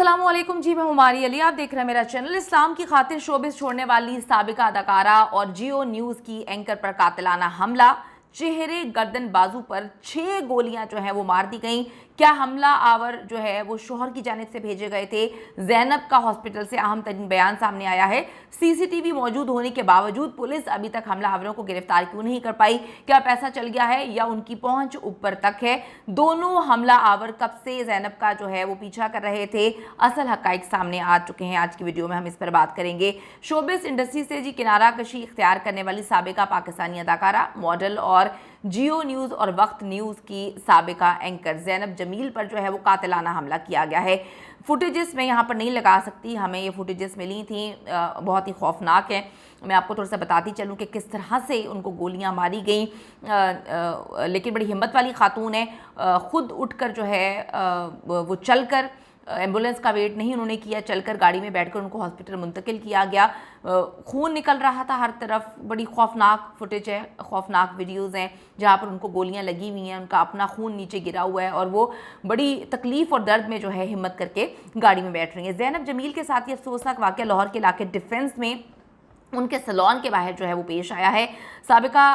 अस्सलाम वालेकुम जी, मैं हुमारी अली। आप देख रहे हैं मेरा चैनल। इस्लाम की खातिर शोबिस छोड़ने वाली साबिका अदाकारा और जियो न्यूज़ की एंकर पर कातिलाना हमला, चेहरे गर्दन बाजू पर 6 गोलियां जो है वो मार दी गई। क्या हमला आवर जो है वो शोहर की जानिब से भेजे गए थे? जैनब का हॉस्पिटल से अहम तरीन बयान सामने आया है। सीसीटीवी मौजूद होने के बावजूद पुलिस अभी तक हमला आवरों को गिरफ्तार क्यों नहीं कर पाई? क्या पैसा चल गया है या उनकी पहुंच ऊपर तक है? दोनों हमला आवर कब से जैनब का जो है वो पीछा कर रहे थे? असल हकाइक सामने आ चुके हैं। आज की वीडियो में हम इस पर बात करेंगे। शोबिस इंडस्ट्री से जी किनारा कशी इख्तियार करने वाली साबिका पाकिस्तानी अदाकारा, मॉडल और जियो न्यूज़ और वक्त न्यूज़ की साबिका एंकर जैनब जमील पर जो है वो कातिलाना हमला किया गया है। फुटेजेस मैं यहाँ पर नहीं लगा सकती, हमें ये फुटेजेस मिली थी, बहुत ही खौफनाक है। मैं आपको थोड़ा सा बताती चलूँ कि किस तरह से उनको गोलियां मारी गई, लेकिन बड़ी हिम्मत वाली खातून है। ख़ुद उठकर जो है वो चलकर, एम्बुलेंस का वेट नहीं उन्होंने किया, चलकर गाड़ी में बैठकर उनको हॉस्पिटल मुंतकिल किया गया। खून निकल रहा था हर तरफ। बड़ी खौफनाक फुटेज है, खौफनाक वीडियोज़ हैं जहाँ पर उनको गोलियां लगी हुई हैं, उनका अपना खून नीचे गिरा हुआ है और वो बड़ी तकलीफ़ और दर्द में जो है हिम्मत करके गाड़ी में बैठ रही हैं। जैनब जमील के साथ ये अफसोसनाक वाक़या लाहौर के इलाके डिफेंस में उनके सैलून के बाहर जो है वो पेश आया है। साबिका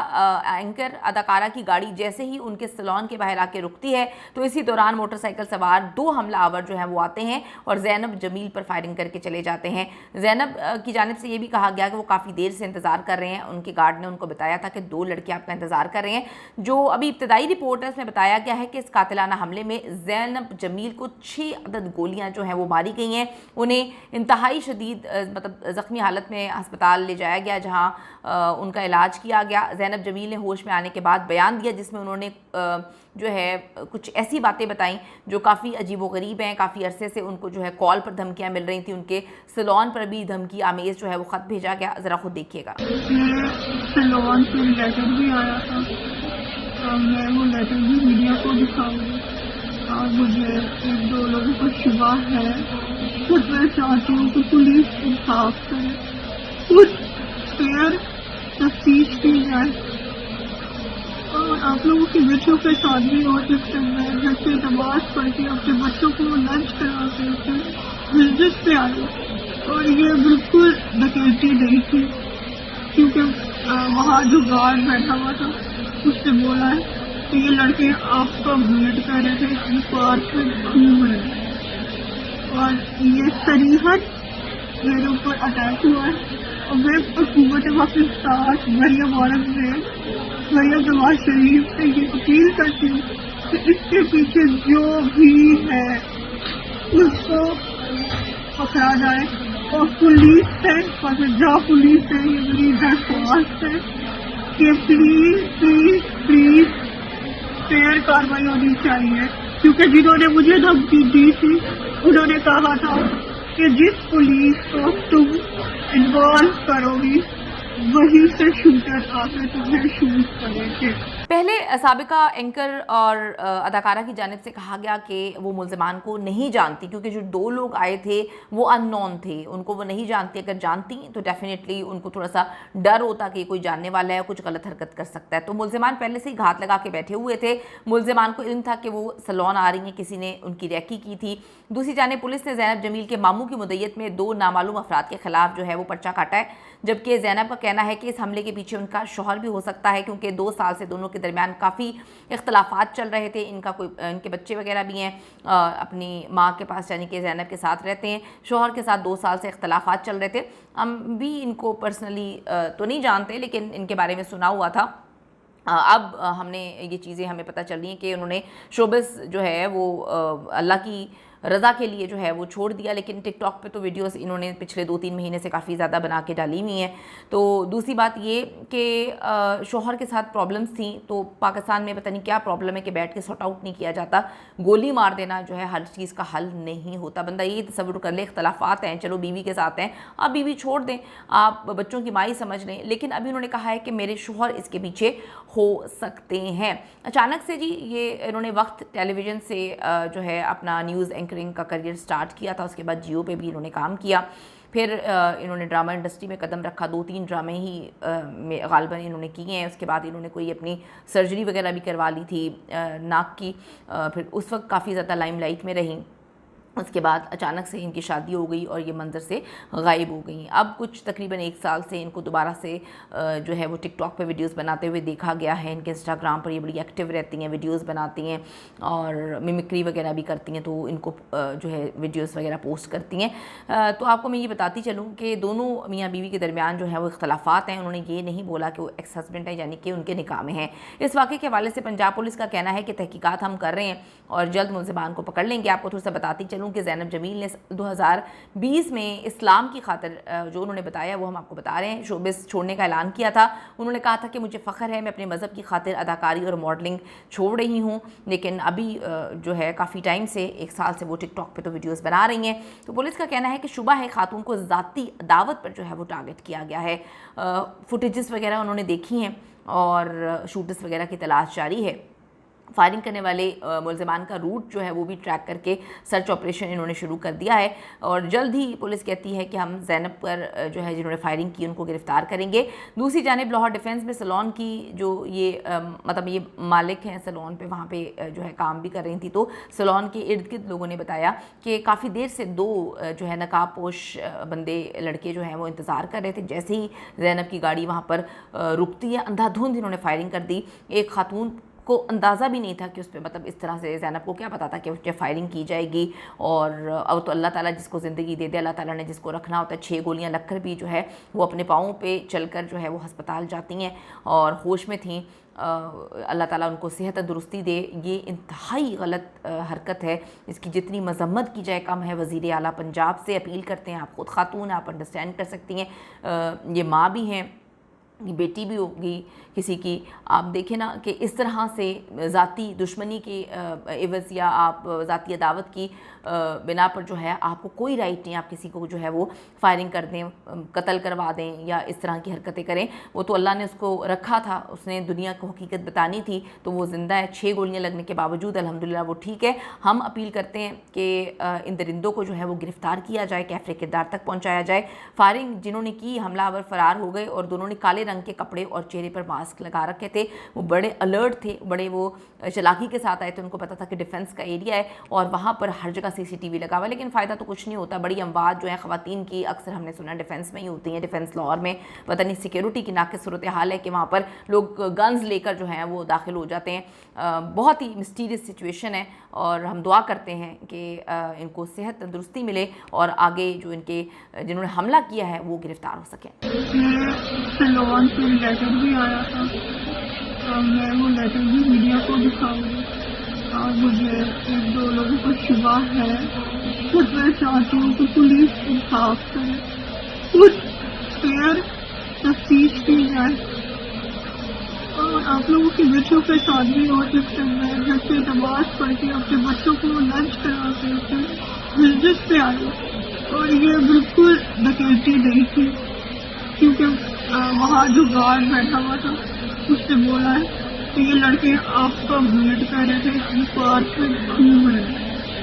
एंकर अदाकारा की गाड़ी जैसे ही उनके सैलून के बाहर आके रुकती है तो इसी दौरान मोटरसाइकिल सवार 2 हमला आवर जो है वो आते हैं और जैनब जमील पर फायरिंग करके चले जाते हैं। जैनब की जानिब से ये भी कहा गया कि वो काफ़ी देर से इंतज़ार कर रहे हैं। उनके गार्ड ने उनको बताया था कि 2 लड़के आपका इंतज़ार कर रहे हैं। जो अभी इब्तदाई रिपोर्ट है उसमें बताया गया है कि इस कातिलाना हमले में जैनब जमील को 6 अदद गोलियाँ जो हैं वो मारी गई हैं। उन्हें इंतहाई शदीद मतलब ज़ख्मी हालत में अस्पताल ले जाया गया, जहां उनका इलाज किया गया। जैनब जमील ने होश में आने के बाद बयान दिया जिसमें उन्होंने जो है कुछ ऐसी बातें बताई जो काफ़ी अजीबोगरीब हैं। काफ़ी अरसे से उनको जो है कॉल पर धमकियां मिल रही थी, उनके सैलून पर भी धमकी आमेज जो है वो ख़त भेजा गया। ज़रा खुद देखिएगा। सैलून से लेटर भी आया था, मैं वो लेटर भी मीडिया को दिखाऊंगी और मुझे 1-2 लोगों को शुबा है। खुद मैं चाहती हूँ कि पुलिस इंसाफ करे, कुछ फेयर तफ्तीश की जाए और आप लोगों के बच्चों के साथ भी हो सकता है। घर से नमाज पढ़ के अपने बच्चों को लंच करा के विजिट पे आई और ये बिल्कुल डकैती नहीं थी, क्योंकि वहाँ जो गार्ड बैठा हुआ था उसने बोला है कि ये लड़के आपका वेट कर रहे थे, पार्क में घूम रहे और ये सरीहद मेरे ऊपर अटैक हुआ है। और मैं हुकूमत पाकिस्तान मरियम औरत से, मरियम नवाज शरीफ से ये अपील करती हूँ कि इसके पीछे जो भी है उसको पकड़ा जाए और पुलिस से, पंजाब पुलिस से ये मेरी दरख्वास्त है कि प्लीज प्लीज प्लीज फेयर कार्रवाई होनी चाहिए। क्योंकि जिन्होंने मुझे धमकी दी थी उन्होंने कहा था कि जिस पुलिस को तुम इन्वॉल्व करोगी वहीं से शूटर आकर तुम्हें शूट करेंगे। पहले साबिका एंकर और अदाकारा की जानिब से कहा गया कि वो मुल्ज़िमान को नहीं जानती, क्योंकि जो 2 लोग आए थे वो अननोन थे, उनको वो नहीं जानती। अगर जानती तो डेफिनेटली उनको थोड़ा सा डर होता कि कोई जानने वाला है, कुछ गलत हरकत कर सकता है। तो मुल्ज़िमान पहले से ही घात लगा के बैठे हुए थे। मुल्ज़िमान को इल्म था कि वो सैलून आ रही हैं, किसी ने उनकी रैकी की थी। दूसरी जानिब पुलिस ने जैनब जमील के मामू की मुद्दत में 2 नामालूम अफराद के खिलाफ जो है वो पर्चा काटा है, जबकि जैनब का कहना है कि इस हमले के पीछे उनका शौहर भी हो सकता है, क्योंकि 2 साल से दोनों के दरमियान काफ़ी इख्तलाफात चल रहे थे। इनके बच्चे वगैरह भी हैं, अपनी माँ के पास यानी कि जैनब के साथ रहते हैं। शौहर के साथ 2 साल से इख्तलाफात चल रहे थे। हम भी इनको पर्सनली तो नहीं जानते, लेकिन इनके बारे में सुना हुआ था। अब हमने ये चीज़ें हमें पता चल रही हैं कि उन्होंने शोबिस जो है वो अल्लाह की रज़ा के लिए जो है वो छोड़ दिया, लेकिन टिकटॉक पे तो वीडियोस इन्होंने पिछले 2-3 महीने से काफ़ी ज़्यादा बना के डाली हुई हैं। तो दूसरी बात ये कि शौहर के साथ प्रॉब्लम्स थी, तो पाकिस्तान में पता नहीं क्या प्रॉब्लम है कि बैठ के सॉर्ट आउट नहीं किया जाता। गोली मार देना जो है हर चीज़ का हल नहीं होता। बंदा ये तसव्वुर कर ले इख्तलाफात हैं, चलो बीवी के साथ हैं, आप बीवी छोड़ दें, आप बच्चों की माँ ही समझ लें, लेकिन अभी उन्होंने कहा है कि मेरे शौहर इसके पीछे हो सकते हैं। अचानक से जी ये इन्होंने वक्त टेलीविज़न से जो है अपना न्यूज़ एंकरिंग का करियर स्टार्ट किया था। उसके बाद जियो पे भी इन्होंने काम किया। फिर इन्होंने ड्रामा इंडस्ट्री में कदम रखा, 2-3 ड्रामे ही गालिबन इन्होंने किए हैं। उसके बाद इन्होंने कोई अपनी सर्जरी वगैरह भी करवा ली थी नाक की। फिर उस वक्त काफ़ी ज़्यादा लाइमलाइट में रहीं। اس کے بعد اچانک سے ان کی شادی ہو گئی اور یہ منظر سے غائب ہو گئیں. اب کچھ تقریباً 1 سال سے ان کو دوبارہ سے جو ہے وہ ٹک ٹاک پہ ویڈیوز بناتے ہوئے دیکھا گیا ہے. ان کے انسٹاگرام پر یہ بڑی ایکٹیو رہتی ہیں, ویڈیوز بناتی ہیں اور میمکری وغیرہ بھی کرتی ہیں, تو ان کو جو ہے ویڈیوز وغیرہ پوسٹ کرتی ہیں. تو آپ کو میں یہ بتاتی چلوں کہ دونوں میاں بیوی کے درمیان جو ہے وہ اختلافات ہیں. انہوں نے یہ نہیں بولا کہ وہ ایکس ہسبینڈ ہے, یعنی کہ ان کے نکاح میں ہیں. اس واقعے کے حوالے سے پنجاب پولیس کا کہنا ہے کہ تحقیقات ہم کر رہے ہیں اور جلد ملزمان کو پکڑ لیں گے. آپ کو تھوڑا سا بتاتی چلوں کہ زینب جمیل نے 2020 میں اسلام کی خاطر جو انہوں نے بتایا وہ ہم آپ کو بتا رہے ہیں, شوبز چھوڑنے کا اعلان کیا تھا. انہوں نے کہا تھا کہ مجھے فخر ہے, میں اپنے مذہب کی خاطر اداکاری اور ماڈلنگ چھوڑ رہی ہوں, لیکن ابھی جو ہے کافی ٹائم سے 1 سال سے وہ ٹک ٹاک پہ تو ویڈیوز بنا رہی ہیں. تو پولیس کا کہنا ہے کہ شبہ ہے خاتون کو ذاتی دعوت پر جو ہے وہ ٹارگٹ کیا گیا ہے. فوٹیجز وغیرہ انہوں نے دیکھی ہیں اور شوٹس وغیرہ کی تلاش جاری ہے. فائرنگ کرنے والے ملزمان کا روٹ جو ہے وہ بھی ٹریک کر کے سرچ آپریشن انہوں نے شروع کر دیا ہے اور جلد ہی پولیس کہتی ہے کہ ہم زینب پر جو ہے جنہوں نے فائرنگ کی ان کو گرفتار کریں گے. دوسری جانب لاہور ڈیفنس میں سیلون کی جو یہ مطلب یہ مالک ہیں سیلون پہ, وہاں پہ جو ہے کام بھی کر رہی تھی, تو سیلون کے ارد گرد لوگوں نے بتایا کہ کافی دیر سے 2 جو ہے نقاب پوش بندے لڑکے جو ہیں وہ انتظار کر رہے تھے. جیسے ہی زینب کی گاڑی وہاں پر رکتی ہے اندھا دھند انہوں نے فائرنگ کر دی. ایک خاتون کو اندازہ بھی نہیں تھا کہ اس پہ مطلب اس طرح سے, زینب کو کیا پتا تھا کہ اس پہ فائرنگ کی جائے گی. اور اب تو اللہ تعالیٰ جس کو زندگی دے دے, اللہ تعالیٰ نے جس کو رکھنا ہوتا ہے, 6 گولیاں لگ کر بھی جو ہے وہ اپنے پاؤں پہ چل کر جو ہے وہ ہسپتال جاتی ہیں اور ہوش میں تھیں. اللہ تعالیٰ ان کو صحت تندرستی دے. یہ انتہائی غلط حرکت ہے, اس کی جتنی مذمت کی جائے کم ہے. وزیر اعلیٰ پنجاب سے اپیل کرتے ہیں, آپ خود خاتون آپ انڈرسٹینڈ کر سکتی ہیں, یہ ماں بھی ہیں, یہ بیٹی بھی ہوگی کسی کی. آپ دیکھیں نا کہ اس طرح سے ذاتی دشمنی کے عوض یا آپ ذاتی عداوت کی بنا پر جو ہے آپ کو کوئی رائٹ نہیں, آپ کسی کو جو ہے وہ فائرنگ کر دیں, قتل کروا دیں یا اس طرح کی حرکتیں کریں. وہ تو اللہ نے اس کو رکھا تھا, اس نے دنیا کو حقیقت بتانی تھی, تو وہ زندہ ہے. 6 گولیاں لگنے کے باوجود الحمدللہ وہ ٹھیک ہے. ہم اپیل کرتے ہیں کہ ان درندوں کو جو ہے وہ گرفتار کیا جائے, کیفر کردار تک پہنچایا جائے. فائرنگ جنہوں نے کی حملہ آور فرار ہو گئے اور دونوں نے کالے رنگ کے کپڑے اور چہرے پر ماسک لگا رکھے تھے. وہ بڑے الرٹ تھے, بڑے وہ چلاکی کے ساتھ آئے تھے. ان کو پتا تھا کہ ڈیفنس کا ایریا ہے اور وہاں پر ہر جگہ CCTV لگا ہوا, لیکن فائدہ تو کچھ نہیں ہوتا. بڑی اموات جو ہیں خواتین کی اکثر ہم نے سنا ڈیفنس میں ہی ہوتی ہیں. ڈیفنس لاہور میں پتہ نہیں سیکیورٹی کی ناقص صورتحال ہے کہ وہاں پر لوگ گنز لے کر جو ہیں وہ داخل ہو جاتے ہیں. بہت ہی مسٹیریس سچویشن ہے اور ہم دعا کرتے ہیں کہ ان کو صحت تندرستی ملے اور آگے جو ان کے جنہوں نے حملہ کیا ہے وہ گرفتار ہو سکیں. سیلون سے لیٹر بھی آیا تھا, میں وہ لیٹر بھی میڈیا کو دکھاؤں گی اور مجھے 1-2 لوگوں کو شبہ ہے. خود میں چاہتی ہوں کہ پولیس انصاف کرے, کچھ فیئر تفتیش کی جائے اور آپ لوگوں کے بچوں کے ساتھ بھی ہو سکتے ہیں. گھر سے نماز پڑھ کے اپنے بچوں کو لنچ کرا کے وزٹ پہ آئی اور یہ بالکل ڈکیتی نہیں تھی, کیونکہ وہاں جو گارڈ بیٹھا ہوا تھا اس نے بولا ہے کہ یہ لڑکے آپ کا ویٹ کر رہے تھے, پارک میں گھوم رہے ہیں.